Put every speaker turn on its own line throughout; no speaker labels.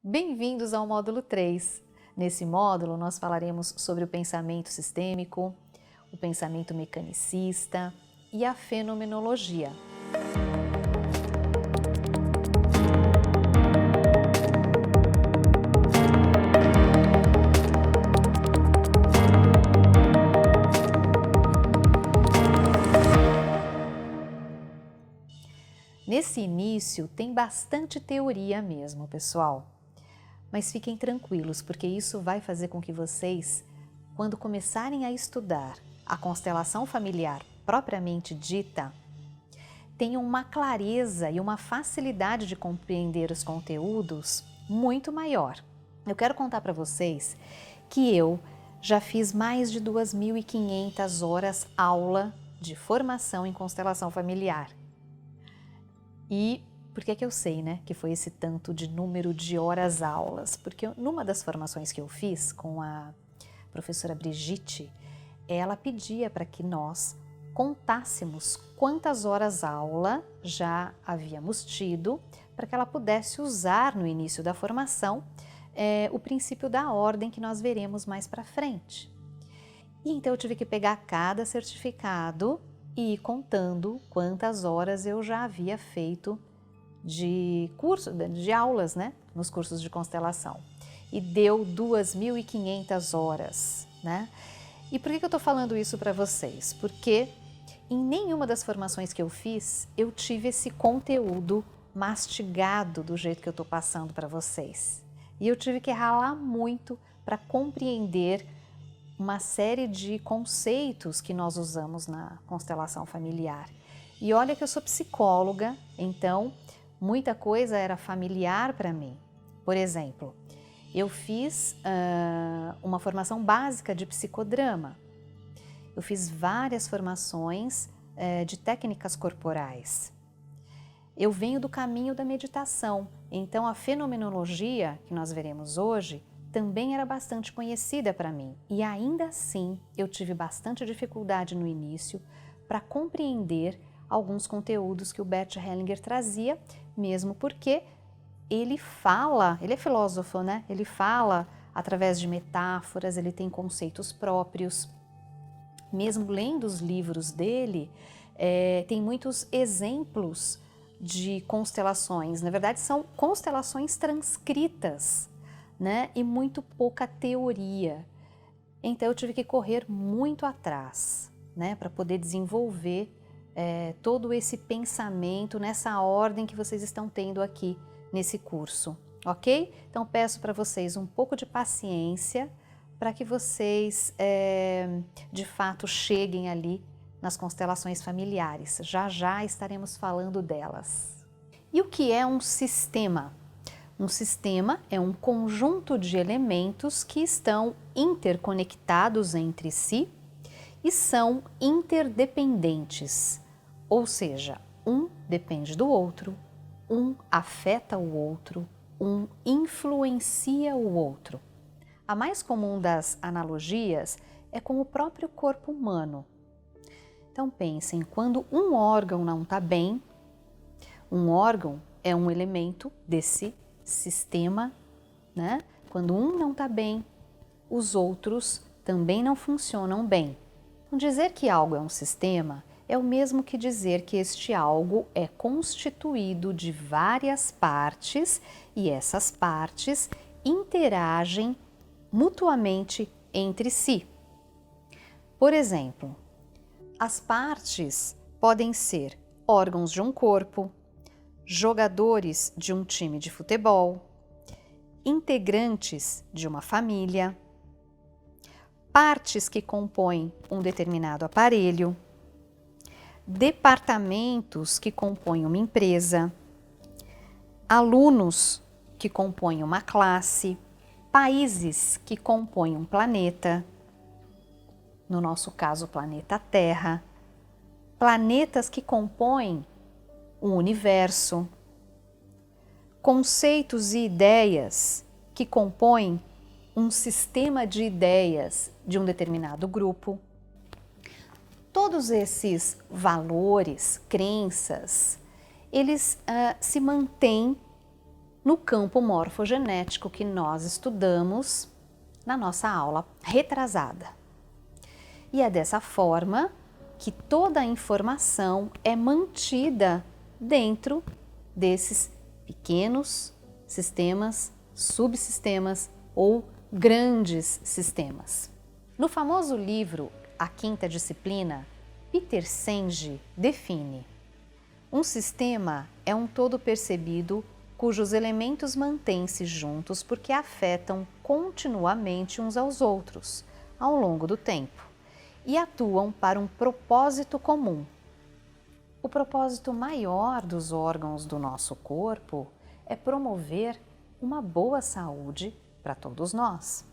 Bem-vindos ao módulo 3. Nesse módulo, nós falaremos sobre o pensamento sistêmico, o pensamento mecanicista e a fenomenologia. Nesse início, tem bastante teoria mesmo, pessoal. Mas fiquem tranquilos, porque isso vai fazer com que vocês, quando começarem a estudar a constelação familiar propriamente dita, tenham uma clareza e uma facilidade de compreender os conteúdos muito maior. Eu quero contar para vocês que eu já fiz mais de 2.500 horas aula de formação em constelação familiar. E por que eu sei, né, que foi esse tanto de número de horas aulas? Porque numa das formações que eu fiz com a professora Brigitte, ela pedia para que nós contássemos quantas horas aula já havíamos tido, para que ela pudesse usar no início da formação o princípio da ordem que nós veremos mais para frente. E então eu tive que pegar cada certificado e ir contando quantas horas eu já havia feito de aulas, né, nos cursos de constelação. E deu 2.500 horas, né? E por que eu estou falando isso para vocês? Porque em nenhuma das formações que eu fiz, eu tive esse conteúdo mastigado do jeito que eu estou passando para vocês. E eu tive que ralar muito para compreender uma série de conceitos que nós usamos na constelação familiar. E olha que eu sou psicóloga, então muita coisa era familiar para mim. Por exemplo, eu fiz uma formação básica de psicodrama. Eu fiz várias formações de técnicas corporais. Eu venho do caminho da meditação, então a fenomenologia que nós veremos hoje também era bastante conhecida para mim. E ainda assim eu tive bastante dificuldade no início para compreender alguns conteúdos que o Bert Hellinger trazia, mesmo porque ele é filósofo, né? Ele fala através de metáforas, ele tem conceitos próprios. Mesmo lendo os livros dele, tem muitos exemplos de constelações. Na verdade, são constelações transcritas, né? E muito pouca teoria. Então eu tive que correr muito atrás, né? Para poder desenvolver todo esse pensamento nessa ordem que vocês estão tendo aqui nesse curso, ok? Então peço para vocês um pouco de paciência para que vocês de fato cheguem ali nas constelações familiares. Já já estaremos falando delas. E o que é um sistema? Um sistema é um conjunto de elementos que estão interconectados entre si e são interdependentes, ou seja, um depende do outro, um afeta o outro, um influencia o outro. A mais comum das analogias é com o próprio corpo humano. Então pensem, quando um órgão não está bem, um órgão é um elemento desse sistema, né? Quando um não está bem, os outros também não funcionam bem. Então, dizer que algo é um sistema é o mesmo que dizer que este algo é constituído de várias partes e essas partes interagem mutuamente entre si. Por exemplo, as partes podem ser órgãos de um corpo, jogadores de um time de futebol, integrantes de uma família, partes que compõem um determinado aparelho, departamentos que compõem uma empresa, alunos que compõem uma classe, países que compõem um planeta, no nosso caso o planeta Terra, planetas que compõem um universo, conceitos e ideias que compõem um sistema de ideias de um determinado grupo. Todos esses valores, crenças, eles se mantêm no campo morfogenético que nós estudamos na nossa aula retrasada. E é dessa forma que toda a informação é mantida dentro desses pequenos sistemas, subsistemas ou grandes sistemas. No famoso livro A Quinta Disciplina, Peter Senge define: um sistema é um todo percebido cujos elementos mantêm-se juntos porque afetam continuamente uns aos outros ao longo do tempo e atuam para um propósito comum. O propósito maior dos órgãos do nosso corpo é promover uma boa saúde para todos nós.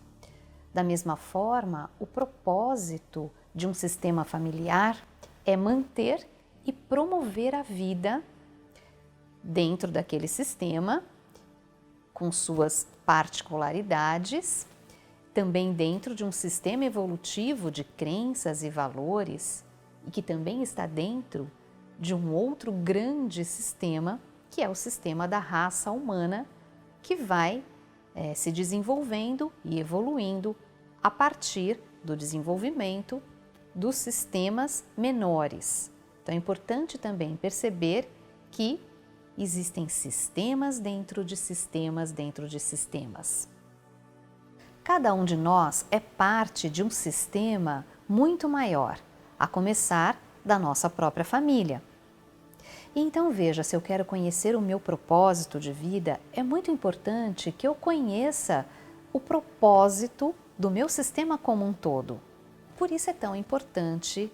Da mesma forma, o propósito de um sistema familiar é manter e promover a vida dentro daquele sistema, com suas particularidades, também dentro de um sistema evolutivo de crenças e valores, e que também está dentro de um outro grande sistema, que é o sistema da raça humana, que vai se desenvolvendo e evoluindo a partir do desenvolvimento dos sistemas menores. Então é importante também perceber que existem sistemas dentro de sistemas dentro de sistemas. Cada um de nós é parte de um sistema muito maior, a começar da nossa própria família. Então veja, se eu quero conhecer o meu propósito de vida, é muito importante que eu conheça o propósito do meu sistema como um todo. Por isso é tão importante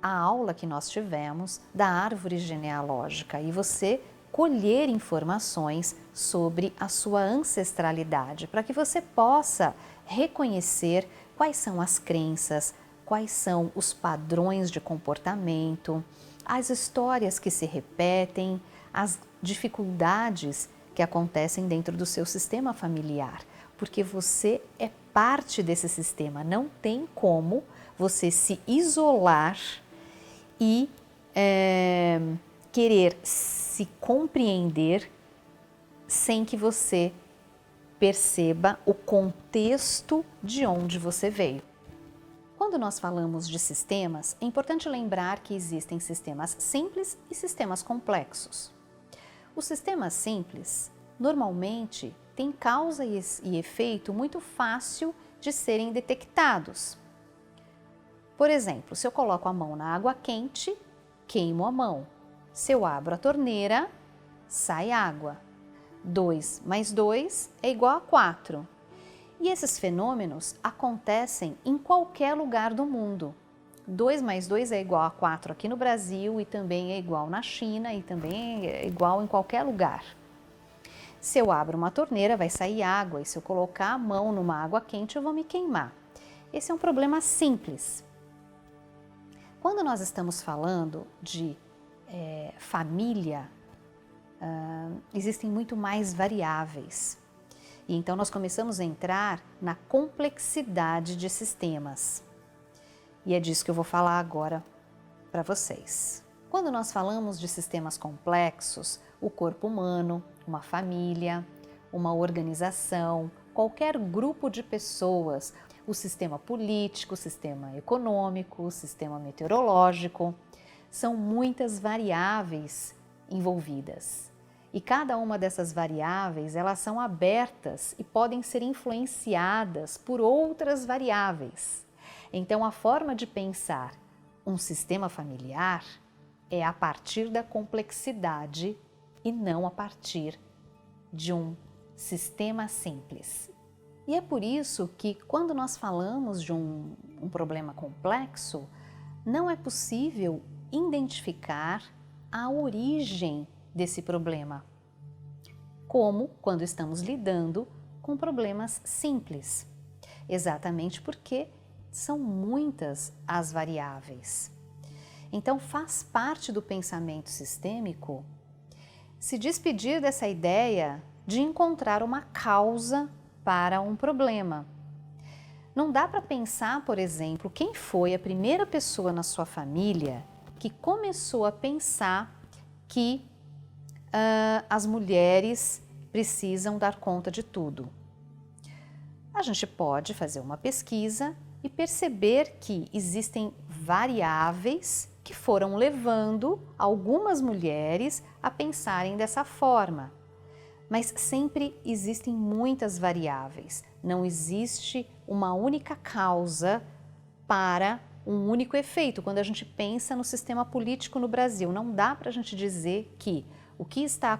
a aula que nós tivemos da árvore genealógica e você colher informações sobre a sua ancestralidade, para que você possa reconhecer quais são as crenças, quais são os padrões de comportamento, as histórias que se repetem, as dificuldades que acontecem dentro do seu sistema familiar, porque você é parte desse sistema, não tem como você se isolar e querer se compreender sem que você perceba o contexto de onde você veio. Quando nós falamos de sistemas, é importante lembrar que existem sistemas simples e sistemas complexos. Os sistemas simples, normalmente, têm causa e efeito muito fácil de serem detectados. Por exemplo, se eu coloco a mão na água quente, queimo a mão. Se eu abro a torneira, sai água. 2 mais 2 é igual a 4. E esses fenômenos acontecem em qualquer lugar do mundo. 2 mais 2 é igual a 4 aqui no Brasil e também é igual na China e também é igual em qualquer lugar. Se eu abro uma torneira, vai sair água e se eu colocar a mão numa água quente, eu vou me queimar. Esse é um problema simples. Quando nós estamos falando de família, existem muito mais variáveis. E então nós começamos a entrar na complexidade de sistemas. E é disso que eu vou falar agora para vocês. Quando nós falamos de sistemas complexos, o corpo humano, uma família, uma organização, qualquer grupo de pessoas, o sistema político, o sistema econômico, o sistema meteorológico, são muitas variáveis envolvidas. E cada uma dessas variáveis, elas são abertas e podem ser influenciadas por outras variáveis. Então, a forma de pensar um sistema familiar é a partir da complexidade e não a partir de um sistema simples. E é por isso que, quando nós falamos de um problema complexo, não é possível identificar a origem desse problema, como quando estamos lidando com problemas simples, exatamente porque são muitas as variáveis. Então, faz parte do pensamento sistêmico se despedir dessa ideia de encontrar uma causa para um problema. Não dá para pensar, por exemplo, quem foi a primeira pessoa na sua família que começou a pensar que as mulheres precisam dar conta de tudo. A gente pode fazer uma pesquisa e perceber que existem variáveis que foram levando algumas mulheres a pensarem dessa forma. Mas sempre existem muitas variáveis, não existe uma única causa para um único efeito. Quando a gente pensa no sistema político no Brasil, não dá para a gente dizer que o que está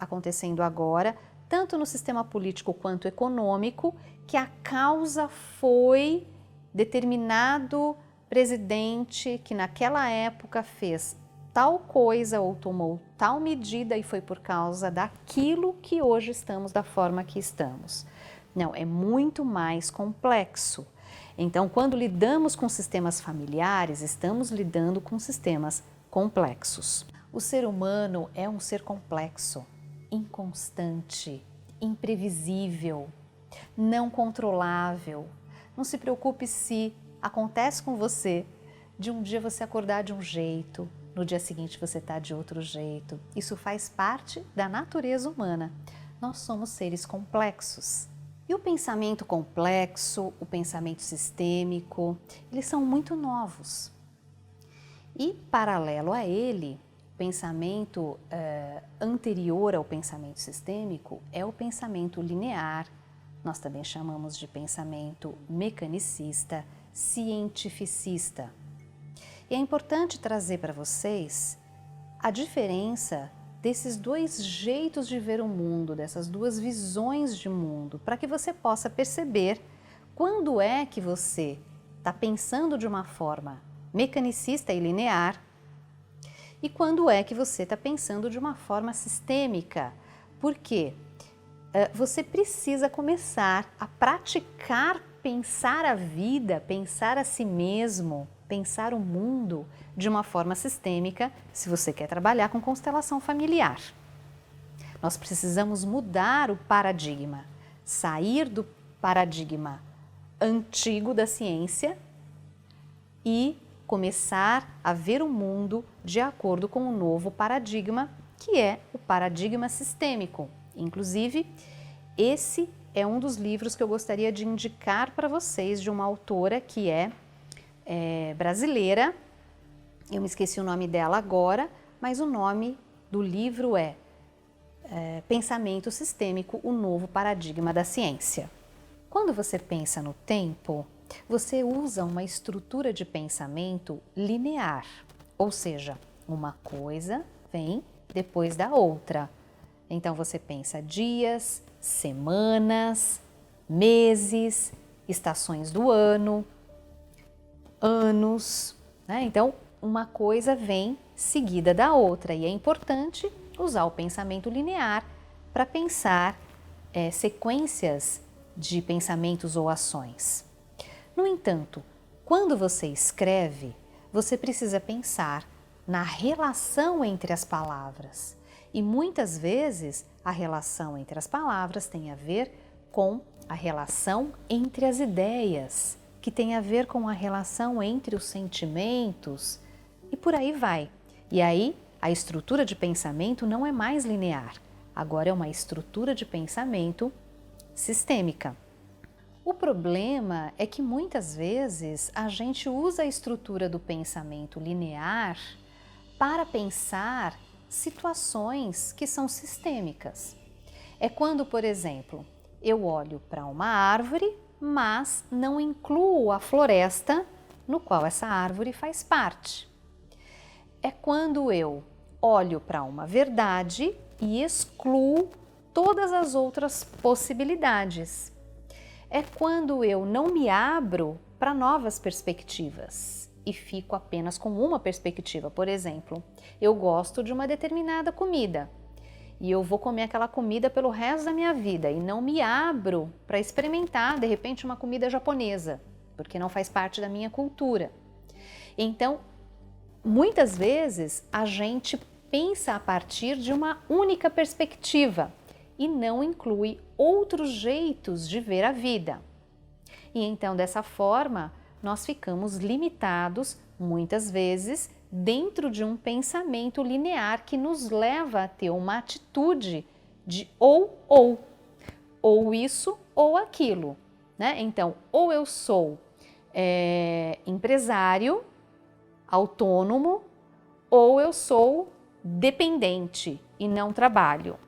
acontecendo agora, tanto no sistema político quanto econômico, que a causa foi determinado presidente que naquela época fez tal coisa ou tomou tal medida e foi por causa daquilo que hoje estamos da forma que estamos. Não, é muito mais complexo. Então, quando lidamos com sistemas familiares, estamos lidando com sistemas complexos. O ser humano é um ser complexo, inconstante, imprevisível, não controlável. Não se preocupe se acontece com você de um dia você acordar de um jeito, no dia seguinte você está de outro jeito. Isso faz parte da natureza humana. Nós somos seres complexos. E o pensamento complexo, o pensamento sistêmico, eles são muito novos. E paralelo a ele, o pensamento anterior ao pensamento sistêmico é o pensamento linear. Nós também chamamos de pensamento mecanicista, cientificista. E é importante trazer para vocês a diferença desses dois jeitos de ver o mundo, dessas duas visões de mundo, para que você possa perceber quando é que você está pensando de uma forma mecanicista e linear e quando é que você está pensando de uma forma sistêmica. Por quê? Você precisa começar a praticar pensar a vida, pensar a si mesmo, pensar o mundo de uma forma sistêmica se você quer trabalhar com constelação familiar. Nós precisamos mudar o paradigma, sair do paradigma antigo da ciência e começar a ver o mundo de acordo com o novo paradigma, que é o paradigma sistêmico. Inclusive, esse é um dos livros que eu gostaria de indicar para vocês, de uma autora que é brasileira. Eu me esqueci o nome dela agora, mas o nome do livro é Pensamento Sistêmico, o Novo Paradigma da Ciência. Quando você pensa no tempo, você usa uma estrutura de pensamento linear, ou seja, uma coisa vem depois da outra. Então você pensa dias, semanas, meses, estações do ano, anos, né? Então uma coisa vem seguida da outra e é importante usar o pensamento linear para pensar sequências de pensamentos ou ações. No entanto, quando você escreve, você precisa pensar na relação entre as palavras. E muitas vezes a relação entre as palavras tem a ver com a relação entre as ideias, que tem a ver com a relação entre os sentimentos e por aí vai. E aí a estrutura de pensamento não é mais linear, agora é uma estrutura de pensamento sistêmica. O problema é que muitas vezes a gente usa a estrutura do pensamento linear para pensar situações que são sistêmicas. É quando, por exemplo, eu olho para uma árvore, mas não incluo a floresta no qual essa árvore faz parte. É quando eu olho para uma verdade e excluo todas as outras possibilidades. É quando eu não me abro para novas perspectivas e fico apenas com uma perspectiva. Por exemplo, eu gosto de uma determinada comida e eu vou comer aquela comida pelo resto da minha vida e não me abro para experimentar, de repente, uma comida japonesa, porque não faz parte da minha cultura. Então, muitas vezes a gente pensa a partir de uma única perspectiva e não inclui outros jeitos de ver a vida. E então, dessa forma, nós ficamos limitados, muitas vezes, dentro de um pensamento linear que nos leva a ter uma atitude de ou isso ou aquilo, né? Então, ou eu sou empresário, autônomo, ou eu sou dependente e não trabalho.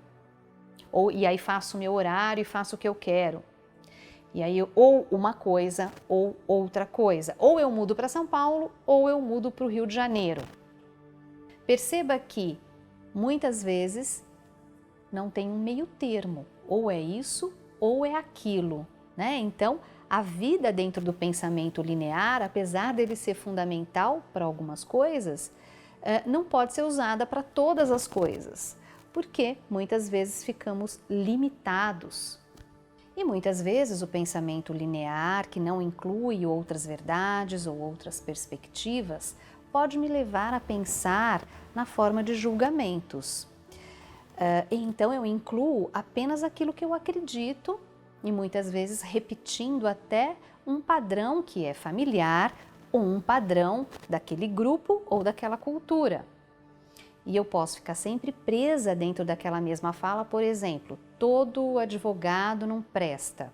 E aí faço o meu horário e faço o que eu quero. E aí ou uma coisa ou outra coisa. Ou eu mudo para São Paulo ou eu mudo para o Rio de Janeiro. Perceba que muitas vezes não tem um meio termo. Ou é isso ou é aquilo, né? Então, a vida dentro do pensamento linear, apesar dele ser fundamental para algumas coisas, não pode ser usada para todas as coisas, porque muitas vezes ficamos limitados. E muitas vezes o pensamento linear, que não inclui outras verdades ou outras perspectivas, pode me levar a pensar na forma de julgamentos. Então eu incluo apenas aquilo que eu acredito e muitas vezes repetindo até um padrão que é familiar ou um padrão daquele grupo ou daquela cultura. E eu posso ficar sempre presa dentro daquela mesma fala, por exemplo, todo advogado não presta,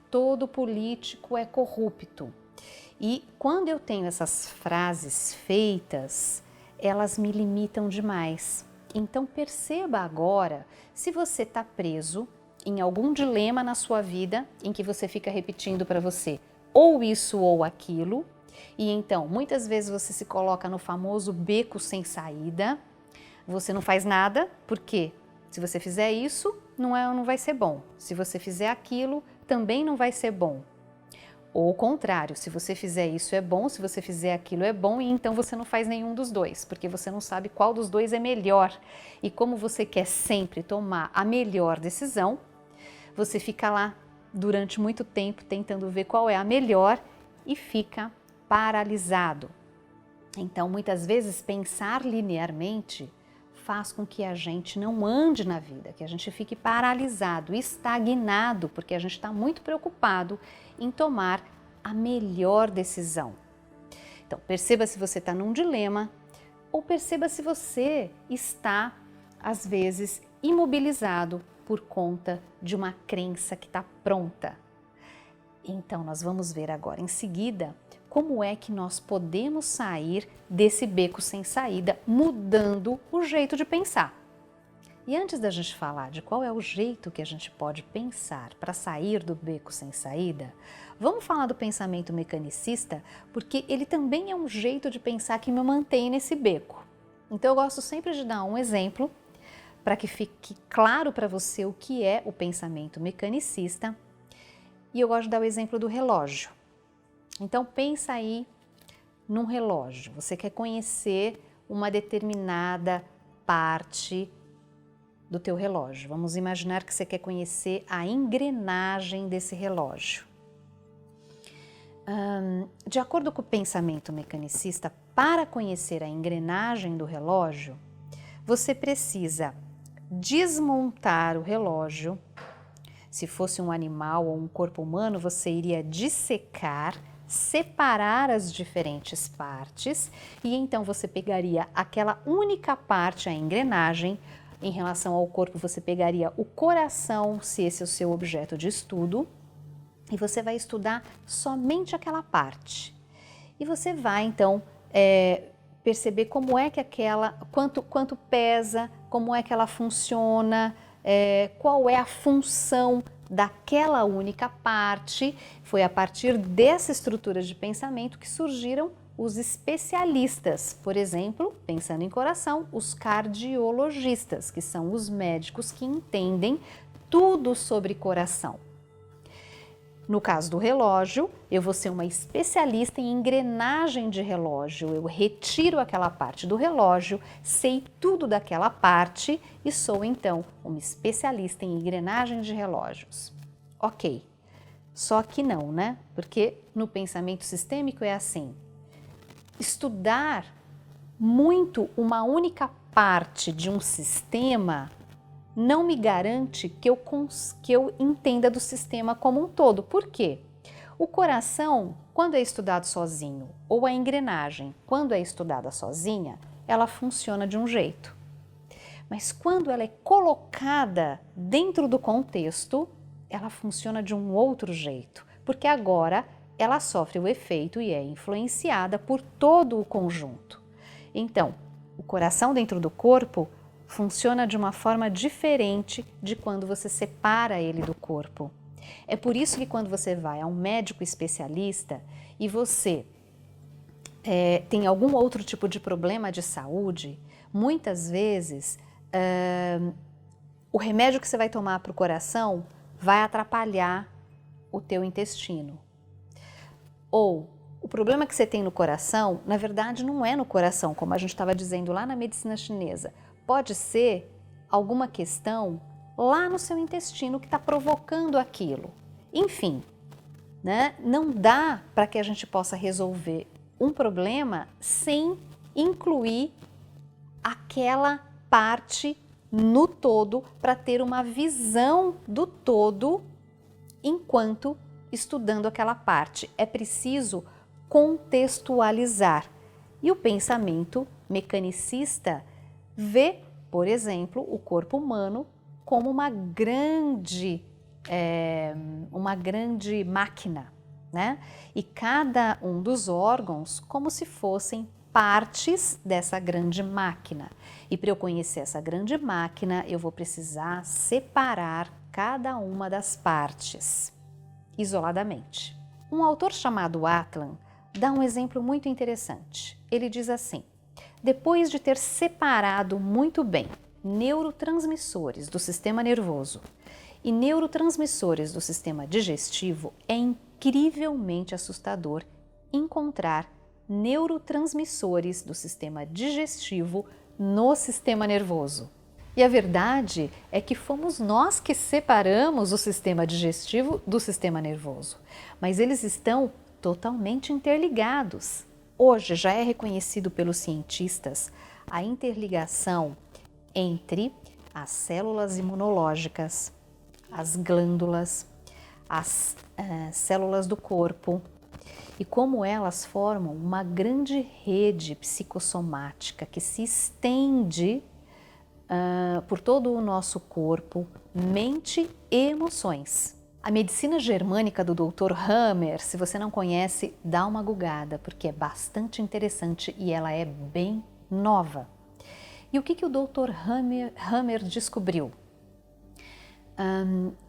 todo político é corrupto. E quando eu tenho essas frases feitas, elas me limitam demais. Então perceba agora se você está preso em algum dilema na sua vida em que você fica repetindo para você ou isso ou aquilo, e então muitas vezes você se coloca no famoso beco sem saída. Você não faz nada, porque se você fizer isso, não vai ser bom. Se você fizer aquilo, também não vai ser bom. Ou o contrário, se você fizer isso é bom, se você fizer aquilo é bom, e então você não faz nenhum dos dois, porque você não sabe qual dos dois é melhor. E como você quer sempre tomar a melhor decisão, você fica lá durante muito tempo tentando ver qual é a melhor e fica paralisado. Então, muitas vezes, pensar linearmente faz com que a gente não ande na vida, que a gente fique paralisado, estagnado, porque a gente está muito preocupado em tomar a melhor decisão. Então, perceba se você está num dilema ou perceba se você está, às vezes, imobilizado por conta de uma crença que está pronta. Então, nós vamos ver agora em seguida como é que nós podemos sair desse beco sem saída, mudando o jeito de pensar. E antes da gente falar de qual é o jeito que a gente pode pensar para sair do beco sem saída, vamos falar do pensamento mecanicista, porque ele também é um jeito de pensar que me mantém nesse beco. Então eu gosto sempre de dar um exemplo para que fique claro para você o que é o pensamento mecanicista, e eu gosto de dar o exemplo do relógio. Então pensa aí num relógio, você quer conhecer uma determinada parte do teu relógio. Vamos imaginar que você quer conhecer a engrenagem desse relógio. De acordo com o pensamento mecanicista, para conhecer a engrenagem do relógio, você precisa desmontar o relógio. Se fosse um animal ou um corpo humano, você iria dissecar, separar as diferentes partes e então você pegaria aquela única parte, a engrenagem. Em relação ao corpo, você pegaria o coração, se esse é o seu objeto de estudo, e você vai estudar somente aquela parte. E você vai então perceber como é que quanto pesa, como é que ela funciona, qual é a função daquela única parte. Foi a partir dessa estrutura de pensamento que surgiram os especialistas, por exemplo, pensando em coração, os cardiologistas, que são os médicos que entendem tudo sobre coração. No caso do relógio, eu vou ser uma especialista em engrenagem de relógio. Eu retiro aquela parte do relógio, sei tudo daquela parte e sou então uma especialista em engrenagem de relógios. Ok, só que não, né? Porque no pensamento sistêmico é assim. Estudar muito uma única parte de um sistema não me garante que eu entenda do sistema como um todo. Por quê? O coração, quando é estudado sozinho, ou a engrenagem, quando é estudada sozinha, ela funciona de um jeito. Mas quando ela é colocada dentro do contexto, ela funciona de um outro jeito, porque agora ela sofre o efeito e é influenciada por todo o conjunto. Então, o coração dentro do corpo funciona de uma forma diferente de quando você separa ele do corpo. É por isso que quando você vai a um médico especialista e você tem algum outro tipo de problema de saúde, muitas vezes o remédio que você vai tomar para o coração vai atrapalhar o teu intestino. Ou o problema que você tem no coração, na verdade não é no coração, como a gente estava dizendo lá na medicina chinesa. Pode ser alguma questão lá no seu intestino que está provocando aquilo. Enfim, né? Não dá para que a gente possa resolver um problema sem incluir aquela parte no todo para ter uma visão do todo enquanto estudando aquela parte. É preciso contextualizar. E o pensamento mecanicista vê, por exemplo, o corpo humano como uma grande máquina, né? E cada um dos órgãos como se fossem partes dessa grande máquina. E para eu conhecer essa grande máquina, eu vou precisar separar cada uma das partes isoladamente. Um autor chamado Atlan dá um exemplo muito interessante. Ele diz assim: depois de ter separado muito bem neurotransmissores do sistema nervoso e neurotransmissores do sistema digestivo, é incrivelmente assustador encontrar neurotransmissores do sistema digestivo no sistema nervoso. E a verdade é que fomos nós que separamos o sistema digestivo do sistema nervoso, mas eles estão totalmente interligados. Hoje já é reconhecido pelos cientistas a interligação entre as células imunológicas, as glândulas, as células do corpo e como elas formam uma grande rede psicossomática que se estende por todo o nosso corpo, mente e emoções. A medicina germânica do Dr. Hammer, se você não conhece, dá uma gugada, porque é bastante interessante e ela é bem nova. E o que o Dr. Hammer descobriu?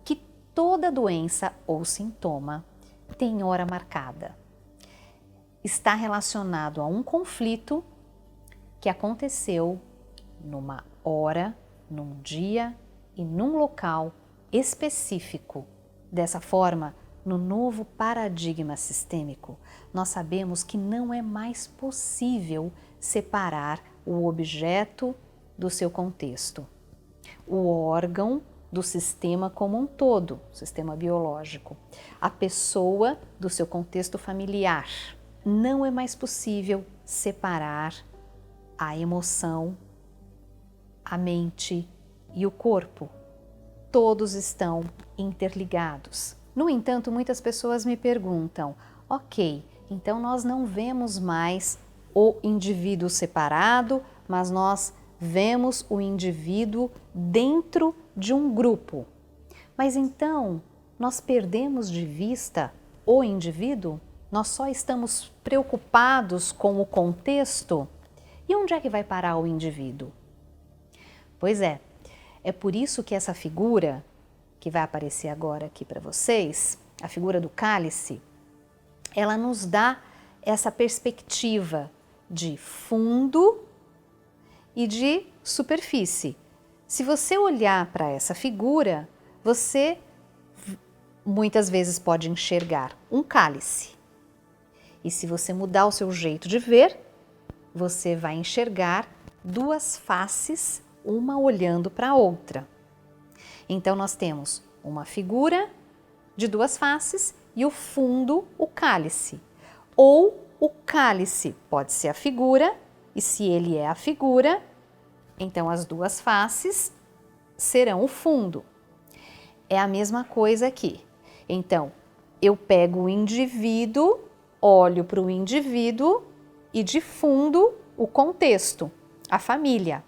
Que toda doença ou sintoma tem hora marcada. Está relacionado a um conflito que aconteceu numa hora, num dia e num local específico. Dessa forma, no novo paradigma sistêmico, nós sabemos que não é mais possível separar o objeto do seu contexto, o órgão do sistema como um todo, sistema biológico, a pessoa do seu contexto familiar. Não é mais possível separar a emoção, a mente e o corpo. Todos estão interligados. No entanto, muitas pessoas me perguntam: ok, então nós não vemos mais o indivíduo separado, mas nós vemos o indivíduo dentro de um grupo. Mas então, nós perdemos de vista o indivíduo? Nós só estamos preocupados com o contexto? E onde é que vai parar o indivíduo? Pois é por isso que essa figura, que vai aparecer agora aqui para vocês, a figura do cálice, ela nos dá essa perspectiva de fundo e de superfície. Se você olhar para essa figura, você muitas vezes pode enxergar um cálice. E se você mudar o seu jeito de ver, você vai enxergar duas faces, uma olhando para a outra. Então nós temos uma figura de duas faces e o fundo, o cálice. Ou o cálice pode ser a figura, e se ele é a figura, então as duas faces serão o fundo. É a mesma coisa aqui. Então, eu pego o indivíduo, olho para o indivíduo e de fundo o contexto, a família.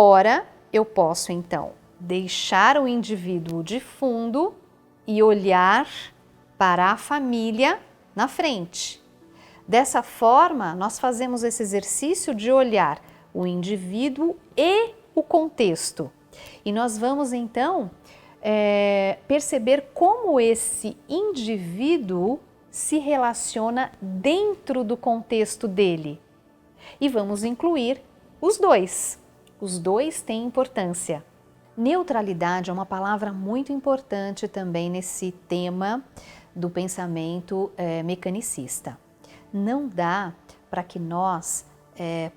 Ora, eu posso então deixar o indivíduo de fundo e olhar para a família na frente. Dessa forma, nós fazemos esse exercício de olhar o indivíduo e o contexto. E nós vamos então perceber como esse indivíduo se relaciona dentro do contexto dele. E vamos incluir os dois. Os dois têm importância. Neutralidade é uma palavra muito importante também nesse tema do pensamento mecanicista. Não dá para que nós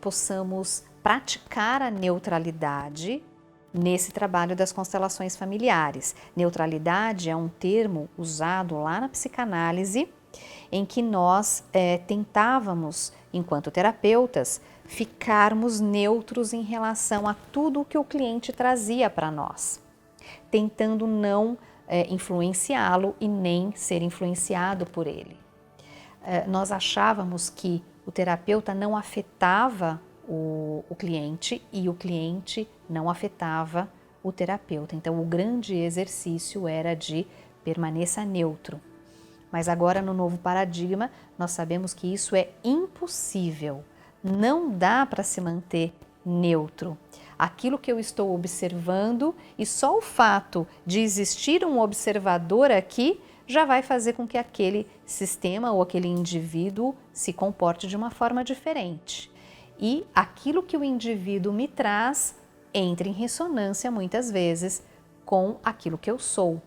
possamos praticar a neutralidade nesse trabalho das constelações familiares. Neutralidade é um termo usado lá na psicanálise, em que nós tentávamos, enquanto terapeutas, ficarmos neutros em relação a tudo o que o cliente trazia para nós, tentando não influenciá-lo e nem ser influenciado por ele. Nós achávamos que o terapeuta não afetava o cliente e o cliente não afetava o terapeuta. Então, o grande exercício era de permaneça neutro. Mas agora, no novo paradigma, nós sabemos que isso é impossível. Não dá para se manter neutro. Aquilo que eu estou observando e só o fato de existir um observador aqui já vai fazer com que aquele sistema ou aquele indivíduo se comporte de uma forma diferente. E aquilo que o indivíduo me traz entra em ressonância muitas vezes com aquilo que eu sou.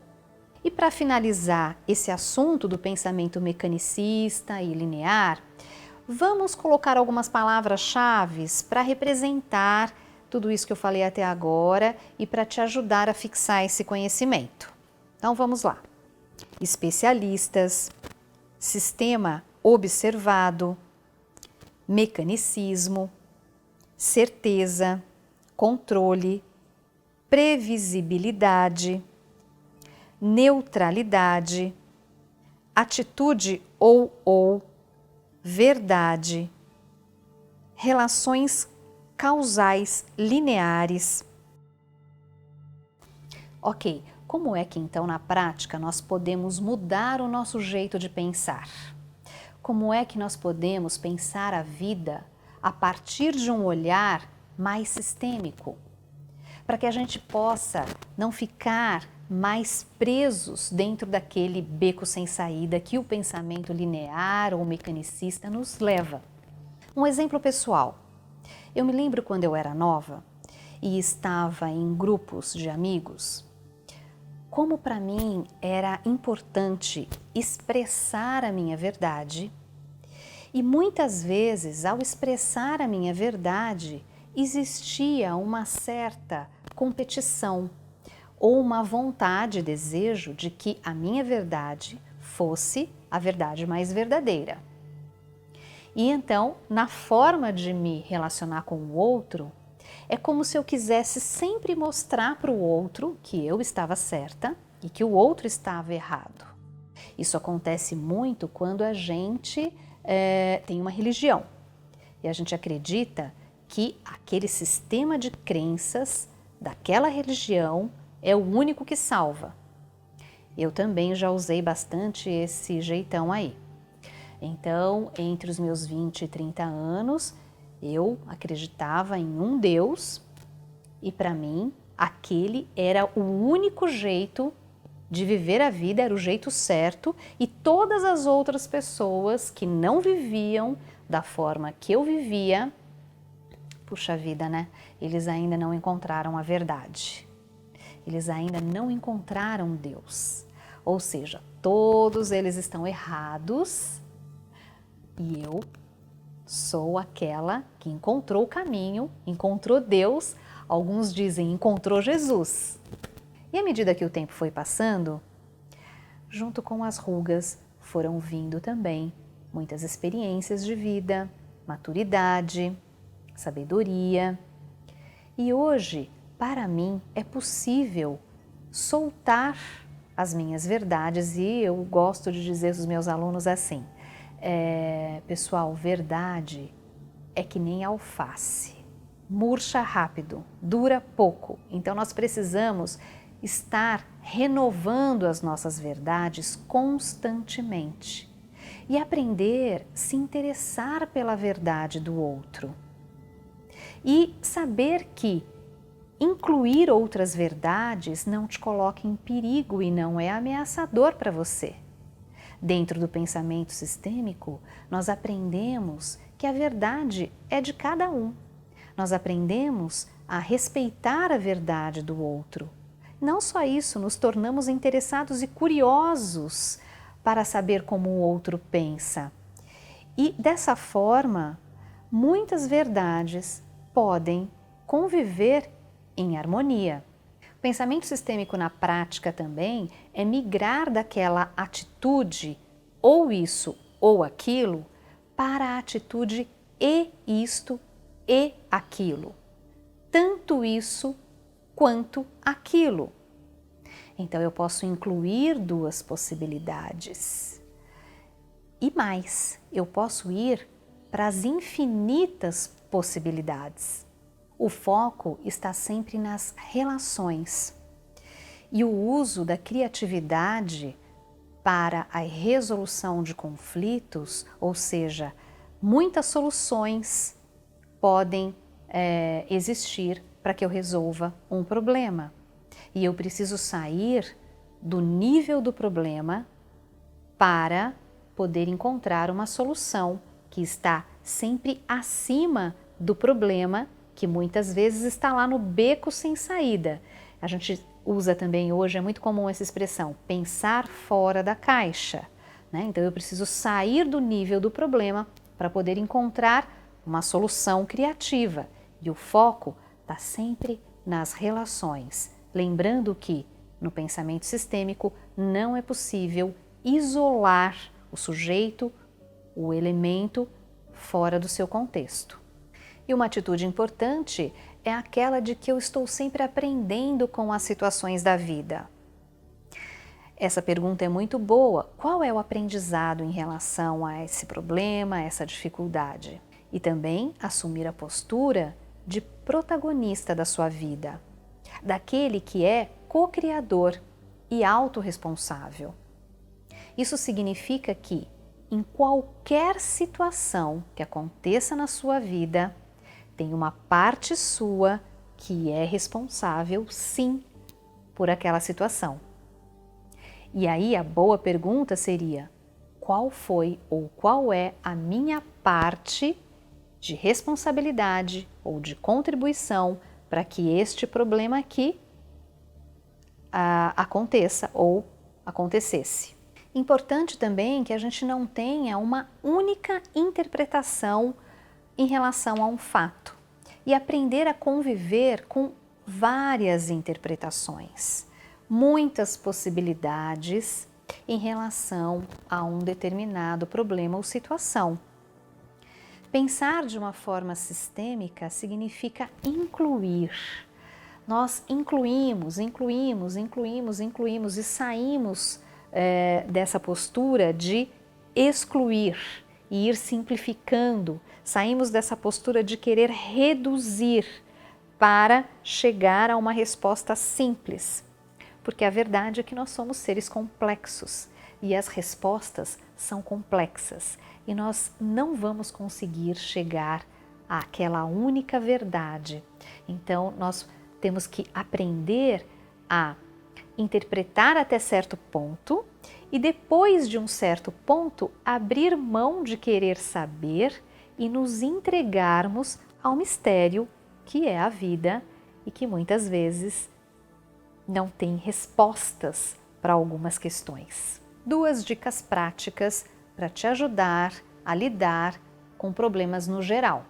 E para finalizar esse assunto do pensamento mecanicista e linear, vamos colocar algumas palavras-chave para representar tudo isso que eu falei até agora e para te ajudar a fixar esse conhecimento. Então vamos lá. Especialistas, sistema observado, mecanicismo, certeza, controle, previsibilidade, neutralidade, atitude ou, verdade, relações causais lineares. Ok, como é que então na prática nós podemos mudar o nosso jeito de pensar? Como é que nós podemos pensar a vida a partir de um olhar mais sistêmico? Para que a gente possa não ficar mais presos dentro daquele beco sem saída que o pensamento linear ou mecanicista nos leva. Um exemplo pessoal. Eu me lembro quando eu era nova e estava em grupos de amigos, como para mim era importante expressar a minha verdade. E muitas vezes, ao expressar a minha verdade, existia uma certa competição ou uma vontade, desejo de que a minha verdade fosse a verdade mais verdadeira. E então, na forma de me relacionar com o outro, é como se eu quisesse sempre mostrar para o outro que eu estava certa e que o outro estava errado. Isso acontece muito quando a gente tem uma religião e a gente acredita que aquele sistema de crenças daquela religião é o único que salva. Eu também já usei bastante esse jeitão aí. Então, entre os meus 20 e 30 anos, eu acreditava em um Deus e para mim aquele era o único jeito de viver a vida, era o jeito certo, e todas as outras pessoas que não viviam da forma que eu vivia, puxa vida, né? Eles ainda não encontraram a verdade. Eles ainda não encontraram Deus. Ou seja, todos eles estão errados e eu sou aquela que encontrou o caminho, encontrou Deus, alguns dizem encontrou Jesus. E à medida que o tempo foi passando, junto com as rugas foram vindo também muitas experiências de vida, maturidade, sabedoria. E hoje, para mim, é possível soltar as minhas verdades e eu gosto de dizer aos meus alunos assim, pessoal, verdade é que nem alface. murcha rápido, dura pouco. Então nós precisamos estar renovando as nossas verdades constantemente e aprender a se interessar pela verdade do outro. E saber que incluir outras verdades não te coloca em perigo e não é ameaçador para você. Dentro do pensamento sistêmico, nós aprendemos que a verdade é de cada um. Nós aprendemos a respeitar a verdade do outro. Não só isso, nos tornamos interessados e curiosos para saber como o outro pensa. E dessa forma, muitas verdades podem conviver em harmonia. O pensamento sistêmico na prática também é migrar daquela atitude ou isso ou aquilo para a atitude e isto e aquilo. Tanto isso quanto aquilo. Então eu posso incluir duas possibilidades. E mais, eu posso ir para as infinitas possibilidades. O foco está sempre nas relações. E o uso da criatividade para a resolução de conflitos, ou seja, muitas soluções podem existir para que eu resolva um problema. E eu preciso sair do nível do problema para poder encontrar uma solução que está sempre acima do problema, que muitas vezes está lá no beco sem saída. A gente usa também hoje, é muito comum essa expressão, pensar fora da caixa, né? Então eu preciso sair do nível do problema para poder encontrar uma solução criativa. E o foco está sempre nas relações. Lembrando que no pensamento sistêmico não é possível isolar o sujeito, o elemento, fora do seu contexto. E uma atitude importante é aquela de que eu estou sempre aprendendo com as situações da vida. Essa pergunta é muito boa. Qual é o aprendizado em relação a esse problema, a essa dificuldade? E também assumir a postura de protagonista da sua vida, daquele que é co-criador e autorresponsável. Isso significa que, em qualquer situação que aconteça na sua vida, tem uma parte sua que é responsável, sim, por aquela situação. E aí a boa pergunta seria: qual foi ou qual é a minha parte de responsabilidade ou de contribuição para que este problema aqui aconteça ou acontecesse? Importante também que a gente não tenha uma única interpretação em relação a um fato e aprender a conviver com várias interpretações, muitas possibilidades em relação a um determinado problema ou situação. Pensar de uma forma sistêmica significa incluir. Nós incluímos e saímos dessa postura de excluir e ir simplificando. Saímos dessa postura de querer reduzir para chegar a uma resposta simples. Porque a verdade é que nós somos seres complexos e as respostas são complexas. E nós não vamos conseguir chegar àquela única verdade. Então, nós temos que aprender a interpretar até certo ponto e depois de um certo ponto abrir mão de querer saber e nos entregarmos ao mistério que é a vida e que muitas vezes não tem respostas para algumas questões. 2 dicas práticas para te ajudar a lidar com problemas no geral.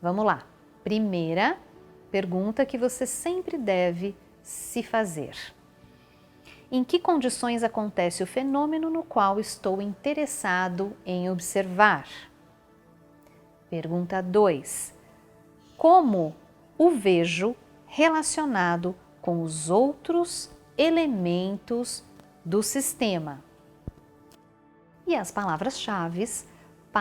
Vamos lá. Primeira pergunta que você sempre deve se fazer: em que condições acontece o fenômeno no qual estou interessado em observar? Pergunta 2: como o vejo relacionado com os outros elementos do sistema? E as palavras-chave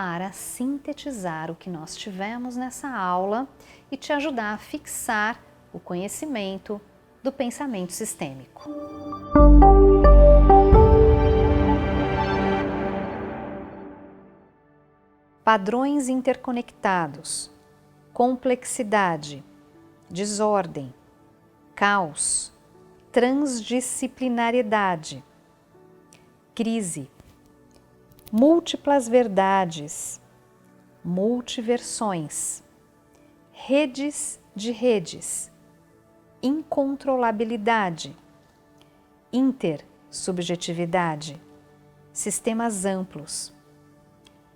para sintetizar o que nós tivemos nessa aula e te ajudar a fixar o conhecimento do pensamento sistêmico. Padrões interconectados, complexidade, desordem, caos, transdisciplinariedade, crise, múltiplas verdades, multiversões, redes de redes, incontrolabilidade, intersubjetividade, sistemas amplos,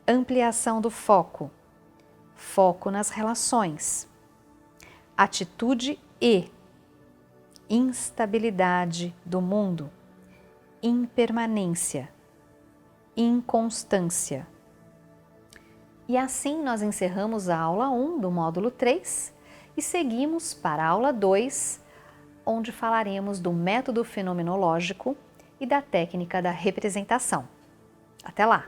ampliação do foco, foco nas relações, atitude e instabilidade do mundo, impermanência, inconstância. E assim nós encerramos a aula 1 do módulo 3 e seguimos para a aula 2, onde falaremos do método fenomenológico e da técnica da representação. Até lá!